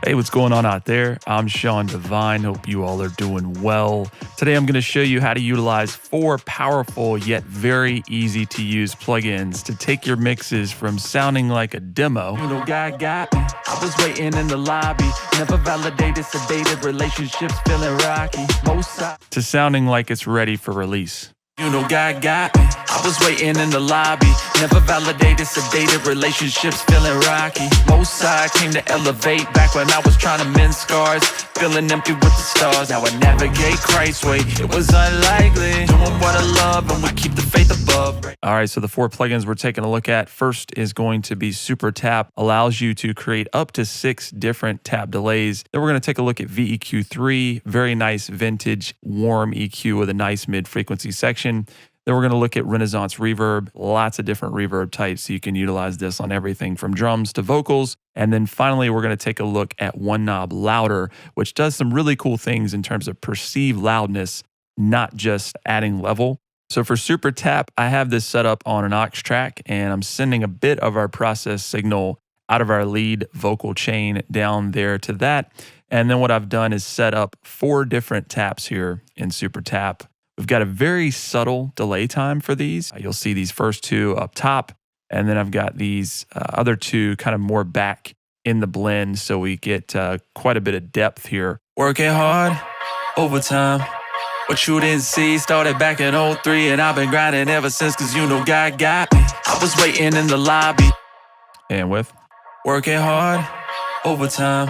Hey, what's going on out there? I'm Sean Devine. Hope you all are doing well. Today, I'm going to show you how to utilize 4 powerful yet very easy to use plugins to take your mixes from sounding like a demo. You know, God got me. I was waiting in the lobby. Never validated, sedated relationships feeling rocky. To sounding like it's ready for release. You know, God got me. I was waiting in the lobby. Never validated, sedated relationships feeling rocky. Most I came to elevate back when I was trying to mend scars. Feeling empty with the stars. Now I navigate Christ's way. It was unlikely. Doing what I love and we keep the faith above. All right, so the 4 plugins we're taking a look at. First is going to be SuperTap. Allows you to create up to 6 different tap delays. Then we're going to take a look at VEQ3. Very nice vintage warm EQ with a nice mid-frequency section. Then we're going to look at Renaissance Reverb, lots of different reverb types, so you can utilize this on everything from drums to vocals. And then finally, we're going to take a look at OneKnob Louder, which does some really cool things in terms of perceived loudness, not just adding level. So for SuperTap, I have this set up on an aux track, and I'm sending a bit of our process signal out of our lead vocal chain down there to that. And then what I've done is set up 4 different taps here in SuperTap. We've got a very subtle delay time for these. You'll see these first 2 up top, and then I've got these other 2 kind of more back in the blend, so we get quite a bit of depth here. Working hard, overtime. What you didn't see started back in 03, and I've been grinding ever since, cause you know God got me. I was waiting in the lobby. And with working hard, overtime.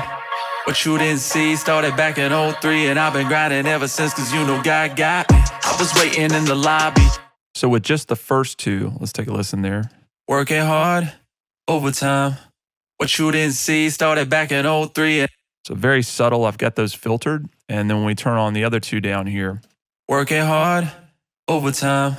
What you didn't see started back in 03, and I've been grinding ever since, cause you know God got me. I was waiting in the lobby. So with just the first 2, let's take a listen there. Working hard, overtime. What you didn't see started back in 03. So very subtle, I've got those filtered. And then when we turn on the other 2 down here. Working hard, overtime.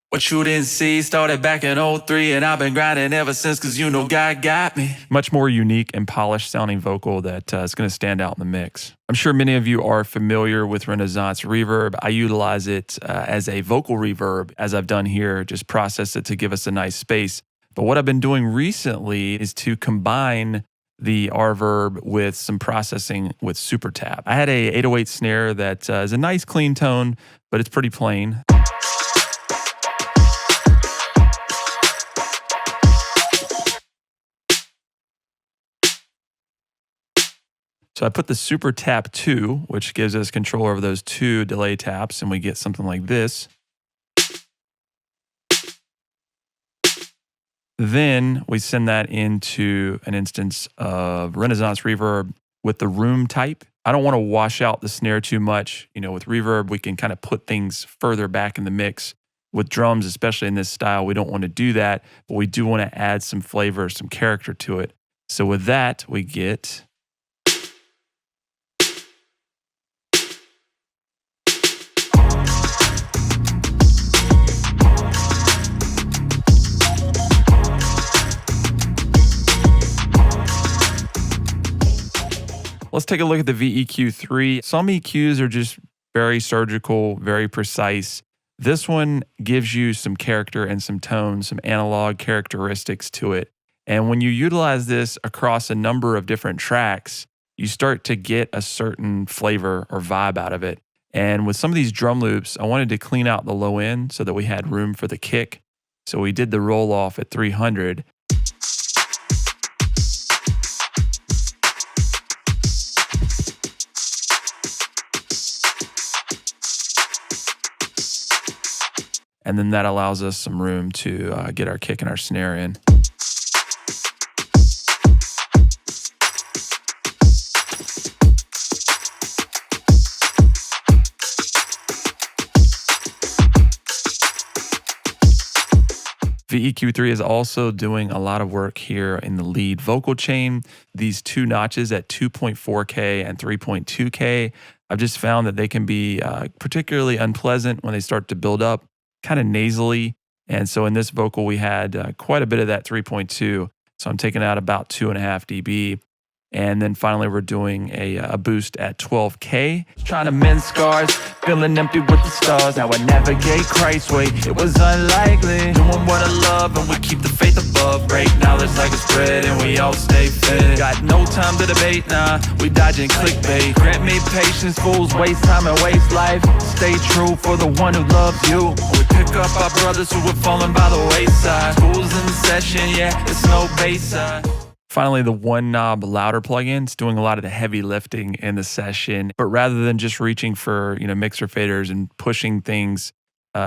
What you didn't see started back in 03, and I've been grinding ever since, cause you know God got me. Much more unique and polished sounding vocal that is going to stand out in the mix. I'm sure many of you are familiar with Renaissance Reverb. I utilize it as a vocal reverb, as I've done here, just process it to give us a nice space. But what I've been doing recently is to combine the R-Verb with some processing with SuperTap. I had a 808 snare that is a nice clean tone, but it's pretty plain. So I put the SuperTap 2, which gives us control over those 2 delay taps, and we get something like this. Then we send that into an instance of Renaissance Reverb with the room type. I don't want to wash out the snare too much. You know, with reverb, we can kind of put things further back in the mix. With drums, especially in this style, we don't want to do that, but we do want to add some flavor, some character to it. So with that, we get... Let's take a look at the VEQ3. Some EQs are just very surgical, very precise. This one gives you some character and some tone, some analog characteristics to it. And when you utilize this across a number of different tracks, you start to get a certain flavor or vibe out of it. And with some of these drum loops, I wanted to clean out the low end so that we had room for the kick. So we did the roll off at 300. And then that allows us some room to get our kick and our snare in. VEQ3 is also doing a lot of work here in the lead vocal chain. These 2 notches at 2.4K and 3.2K, I've just found that they can be particularly unpleasant when they start to build up, kind of nasally. And so in this vocal, we had quite a bit of that 3.2. So I'm taking out about 2.5 dB. And then finally, we're doing a boost at 12K. Trying to mend scars, feeling empty with the stars. Now I navigate Christ's way, it was unlikely. Doing what I love and we keep the faith above. Break knowledge like a spread and we all stay fit. Got no time to debate, nah, we dodging clickbait. Grant me patience, fools waste time and waste life. Stay true for the one who loves you. We pick up our brothers who were falling by the wayside. School's in session, yeah, it's no bayside. Finally, the OneKnob Louder plugin is doing a lot of the heavy lifting in the session, but rather than just reaching for mixer faders and pushing things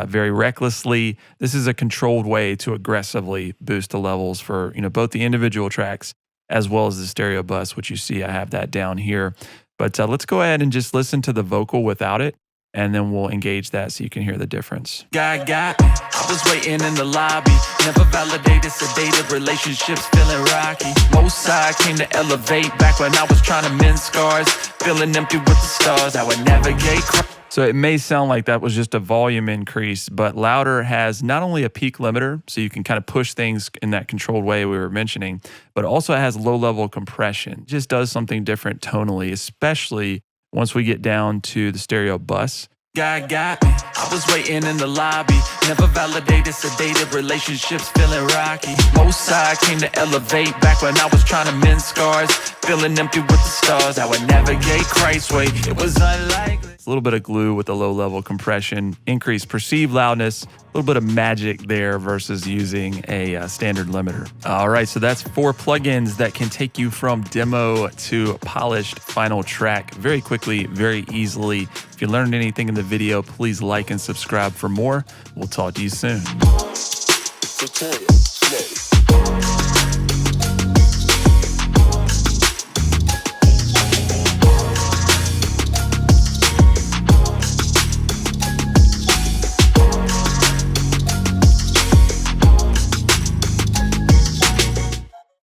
very recklessly, this is a controlled way to aggressively boost the levels for both the individual tracks as well as the stereo bus, which you see I have that down here. But let's go ahead and just listen to the vocal without it, and then we'll engage that so you can hear the difference. God got me. I was waiting in the lobby. Never validated, sedated relationships, feeling rocky. Most I came to elevate back when I was trying to mend scars. Feeling empty with the stars. I would navigate. So it may sound like that was just a volume increase, but Louder has not only a peak limiter, so you can kind of push things in that controlled way we were mentioning, but also has low-level compression. It just does something different tonally, especially once we get down to the stereo bus. God got me. I was waiting in the lobby. Never validated, sedated relationships, feeling rocky. Most I came to elevate back when I was trying to mend scars. Feeling empty with the stars. I would navigate Christ's way, it was unlikely. It's a little bit of glue with the low-level compression, increased perceived loudness, a little bit of magic there versus using a standard limiter. All right, so that's 4 plugins that can take you from demo to polished final track very quickly, very easily. If you learned anything in the video, please like and subscribe for more. We'll talk to you soon.